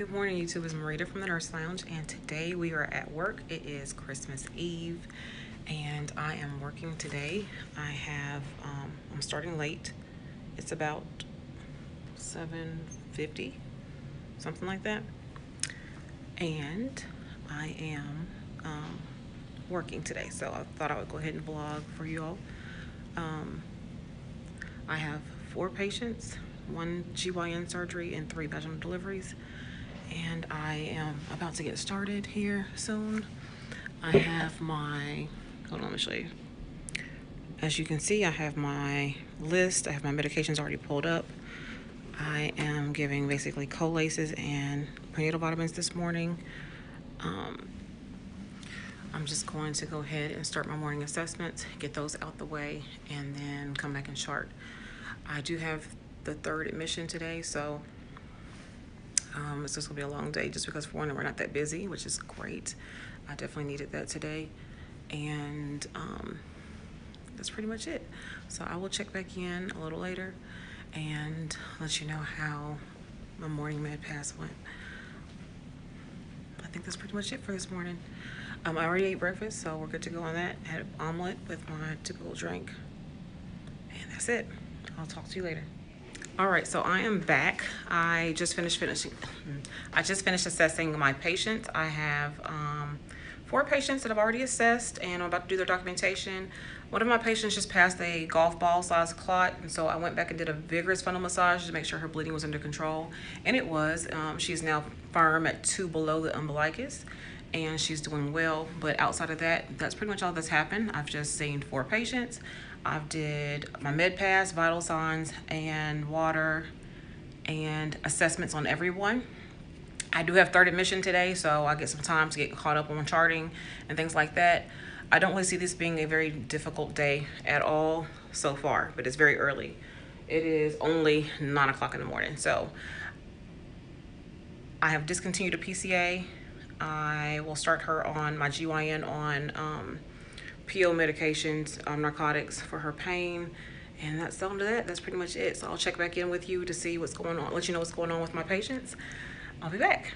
Good morning, YouTube. It's Marita from the Nurse Lounge, and today we are at work. It is Christmas Eve, and I am working today. I'm starting late. It's about 7:50, something like that, and I am working today. So I thought I would go ahead and vlog for you all. I have 4 patients, 1 GYN surgery, and 3 vaginal deliveries. And I am about to get started here soon. I have my, hold on, let me show you. As you can see, I have my list. I have my medications already pulled up. I am giving basically colaces and prenatal vitamins this morning. I'm just going to go ahead and start my morning assessments, get those out the way, and then come back and chart. I do have the 3rd admission today, so it's just gonna be a long day just because, for one, we're not that busy, which is great. I definitely needed that today. And that's pretty much it. So I will check back in a little later and let you know how my morning med pass went. I think that's pretty much it for this morning. I already ate breakfast, so we're good to go on that. I had an omelet with my typical drink. And that's it. I'll talk to you later. All right, so I am back. I just finished assessing my patients. I have 4 patients that I've already assessed, and I'm about to do their documentation. One of my patients just passed a golf ball size clot, and so I went back and did a vigorous fundal massage to make sure her bleeding was under control, and it was. She's now firm at 2 below the umbilicus, and she's doing well. But outside of that, that's pretty much all that's happened. I've just seen 4 patients. I did my med pass, vital signs, and water, and assessments on everyone. I do have 3rd admission today, so I get some time to get caught up on charting and things like that. I don't really see this being a very difficult day at all so far, but it's very early. It is only 9 o'clock in the morning, so I have discontinued a PCA. I will start her on my GYN on PO medications, narcotics for her pain, and that's all to that. That's pretty much it. So I'll check back in with you to see what's going on, let you know what's going on with my patients. I'll be back.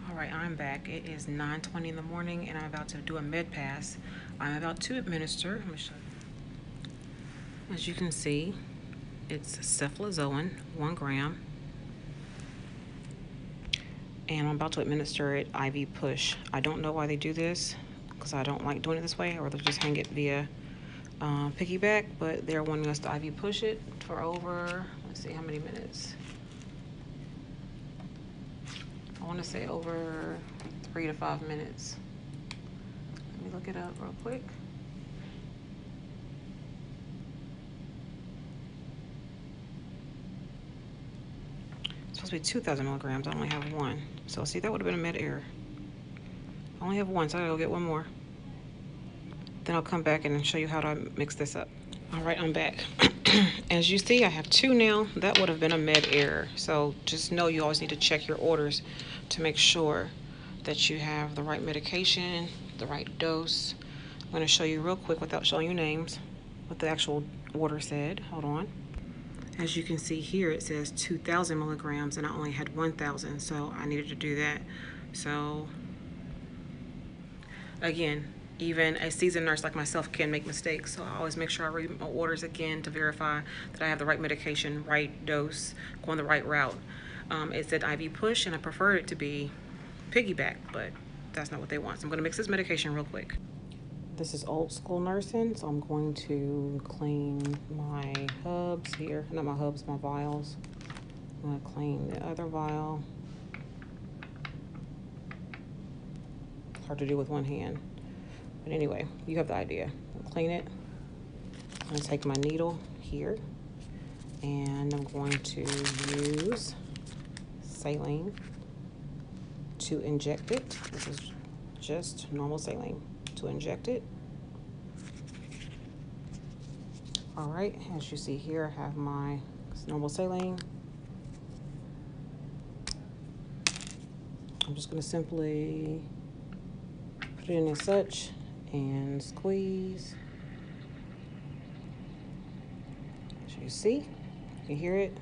All right, I'm back. It is 9:20 in the morning, and I'm about to do a med pass. I'm about to administer. Let me show you. As you can see, it's ceftriaxone, 1 gram. And I'm about to administer it IV push. I don't know why they do this, because I don't like doing it this way, or they'll just hang it via piggyback, but they're wanting us to IV push it for over, let's see how many minutes. I want to say over 3 to 5 minutes. Let me look it up real quick. It's supposed to be 2,000 milligrams. I only have 1. So see, that would have been a med error. I only have 1, so I gotta go get 1 more. Then I'll come back and show you how to mix this up. All right, I'm back. As you see, I have 2 now. That would have been a med error. So just know you always need to check your orders to make sure that you have the right medication, the right dose. I'm gonna show you real quick without showing you names what the actual order said. Hold on. As you can see here, it says 2,000 milligrams, and I only had 1,000, so I needed to do that. So again, even a seasoned nurse like myself can make mistakes, so I always make sure I read my orders again to verify that I have the right medication, right dose, going the right route. It said IV push, and I prefer it to be piggyback, but that's not what they want. So I'm going to mix this medication real quick. This is old school nursing, so I'm going to clean my hubs here. Not my hubs, my vials. I'm going to clean the other vial. Hard to do with one hand. But anyway, you have the idea. I'll clean it. I'm going to take my needle here, and I'm going to use saline to inject it. This is just normal saline to inject it. All right, as you see here, I have my normal saline. I'm just going to simply put it in as such and squeeze. As you see, you can hear it.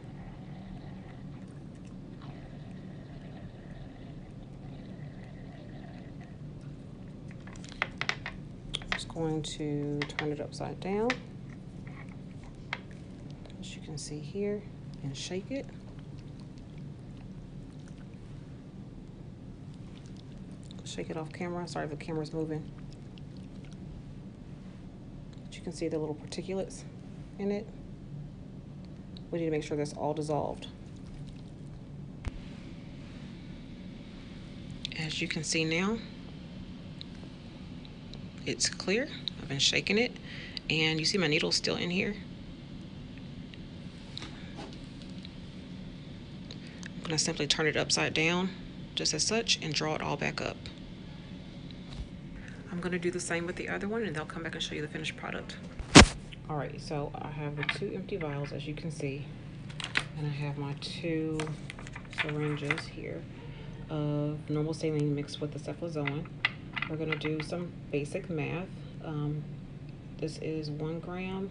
going to turn it upside down, as you can see here, and shake it. Shake it off camera. Sorry if the camera's moving. But you can see the little particulates in it. We need to make sure that's all dissolved. As you can see now, it's clear. I've been shaking it, and you see my needle's still in here. I'm gonna simply turn it upside down, just as such, and draw it all back up. I'm gonna do the same with the other one, and they'll come back and show you the finished product. All right, so I have the 2 empty vials, as you can see, and I have my 2 syringes here of normal saline mixed with the ceftriaxone. We're gonna do some basic math. This is 1 gram,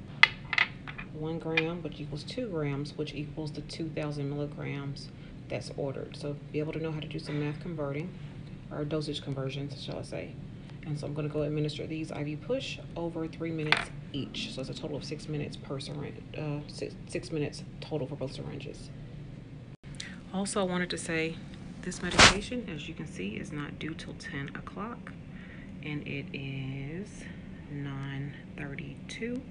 which equals 2 grams, which equals the 2,000 milligrams that's ordered. So be able to know how to do some math converting, or dosage conversions, shall I say. And so I'm gonna go administer these IV push over 3 minutes each. So it's a total of 6 minutes per syringe, 6 minutes total for both syringes. Also, I wanted to say this medication, as you can see, is not due till 10 o'clock, and it is 9:32.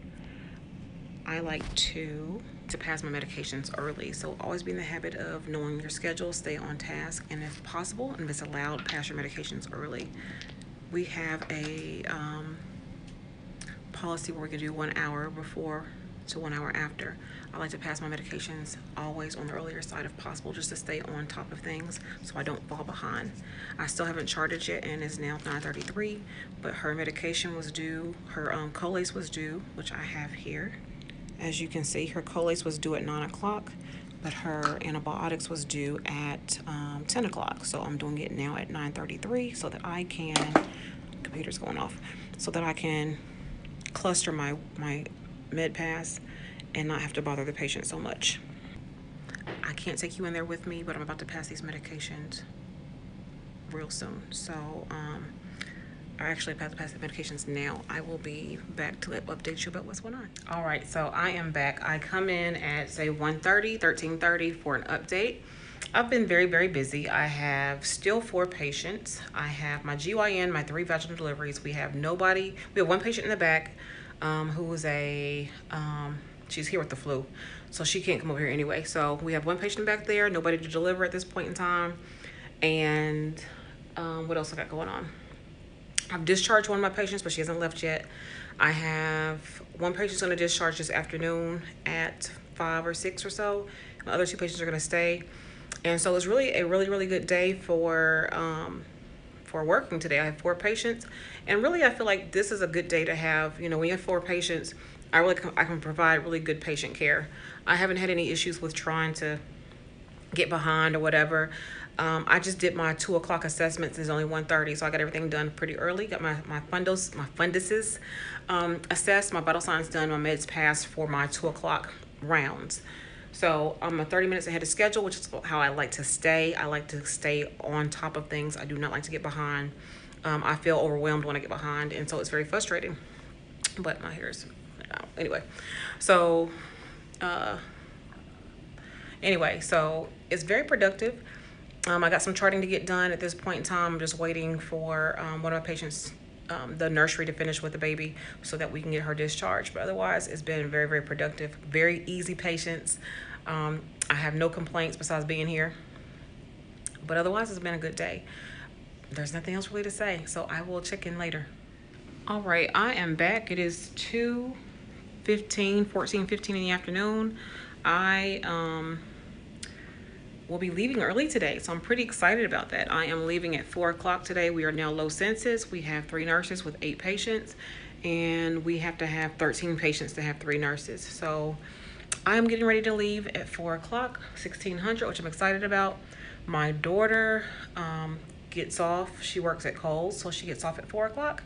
I like to pass my medications early, so always be in the habit of knowing your schedule, stay on task, and if possible, and if it's allowed, pass your medications early. We have a policy where we can do 1 hour before to 1 hour after. I like to pass my medications always on the earlier side if possible, just to stay on top of things so I don't fall behind. I still haven't charted yet, and it's now 9:33, but her medication was due, her Colace was due, which I have here. As you can see, her Colace was due at 9 o'clock, but her antibiotics was due at 10 o'clock. So I'm doing it now at 9:33 so that I can, computer's going off, so that I can cluster my med pass and not have to bother the patient so much. I can't take you in there with me, but I'm about to pass these medications real soon. So I actually have to pass the medications now. I will be back to update you about what's going on. All right, so I am back. I come in at say 13:30 for an update. I've been very, very busy. I have still 4 patients. I have my GYN, my 3 vaginal deliveries. We have 1 patient in the back who is she's here with the flu, so she can't come over here anyway. So we have 1 patient back there, nobody to deliver at this point in time. And what else I got going on? I've discharged 1 of my patients, but she hasn't left yet. I have 1 patient's going to discharge this afternoon at 5 or 6 or so. My other 2 patients are going to stay. And so it's really a really good day for working today. I have 4 patients, and really I feel like this is a good day to have. You know, when you have 4 patients, I can provide really good patient care. I haven't had any issues with trying to get behind or whatever. I just did my 2 o'clock assessments. It's only 1:30, so I got everything done pretty early. Got my funduses assessed, my vital signs done, my meds passed for my 2 o'clock rounds. So I'm 30 minutes ahead of schedule, which is how I like to stay. I like to stay on top of things. I do not like to get behind. I feel overwhelmed when I get behind, and so it's very frustrating. But my hair's anyway. So so it's very productive. I got some charting to get done at this point in time. I'm just waiting for one of my patients, the nursery, to finish with the baby so that we can get her discharged. But otherwise, it's been very, very productive. Very easy patients. I have no complaints besides being here. But otherwise, it's been a good day. There's nothing else really to say, so I will check in later. All right, I am back. It is 14:15 in the afternoon. I will be leaving early today, so I'm pretty excited about that. I am leaving at 4 o'clock today. We are now low census. We have 3 nurses with 8 patients, and we have to have 13 patients to have 3 nurses. So I'm getting ready to leave at 4 o'clock, 1600, which I'm excited about. My daughter gets off. She works at Kohl's, so she gets off at 4 o'clock.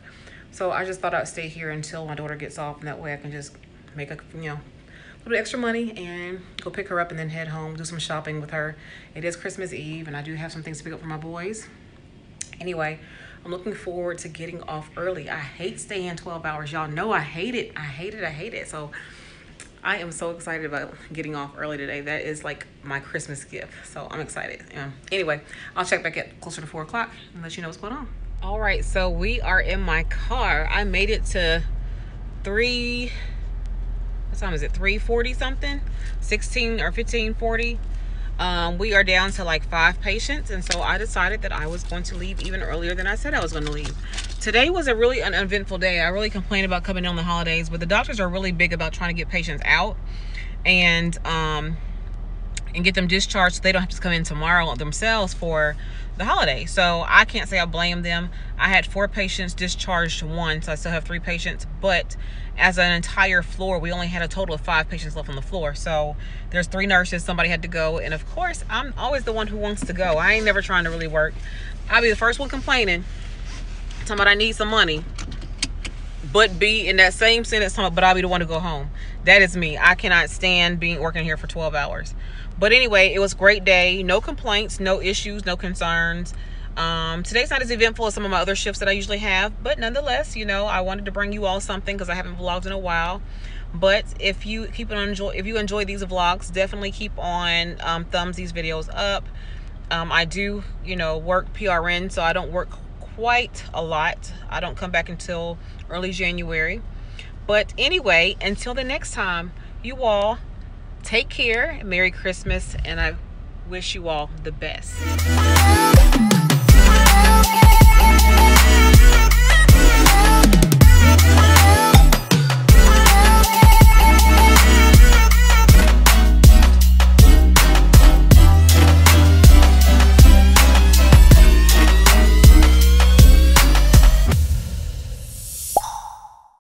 So I just thought I'd stay here until my daughter gets off, and that way I can just make a little bit extra money and go pick her up and then head home, do some shopping with her. It is Christmas Eve, and I do have some things to pick up for my boys. Anyway, I'm looking forward to getting off early. I hate staying 12 hours. Y'all know I hate it. I hate it. So I am so excited about getting off early today. That is like my Christmas gift. So I'm excited. Anyway, I'll check back at closer to 4 o'clock and let you know what's going on. All right, so we are in my car. I made it to what time is it? 3:40 something? 16 or 15:40. We are down to like 5 patients, and so I decided that I was going to leave even earlier than I said I was going to leave. Today was a really uneventful day. I really complained about coming on the holidays, but the doctors are really big about trying to get patients out and get them discharged so they don't have to come in tomorrow themselves for the holiday. So I can't say I blame them. I had 4 patients discharged once. I still have 3 patients, but as an entire floor, we only had a total of 5 patients left on the floor. So there's 3 nurses, somebody had to go, and of course I'm always the one who wants to go. I ain't never trying to really work. I'll be the first one complaining, talking about I need some money, but be in that same sentence, but I'll be the one to go home. That is me. I cannot stand working here for 12 hours. But anyway, it was a great day. No complaints, no issues, no concerns. Today's not as eventful as some of my other shifts that I usually have, but nonetheless, you know, I wanted to bring you all something because I haven't vlogged in a while. But if you enjoy these vlogs, definitely keep on thumbs these videos up. I do, you know, work PRN, so I don't work quite a lot. I don't come back until early January. But anyway, until the next time, you all take care. Merry Christmas, and I wish you all the best.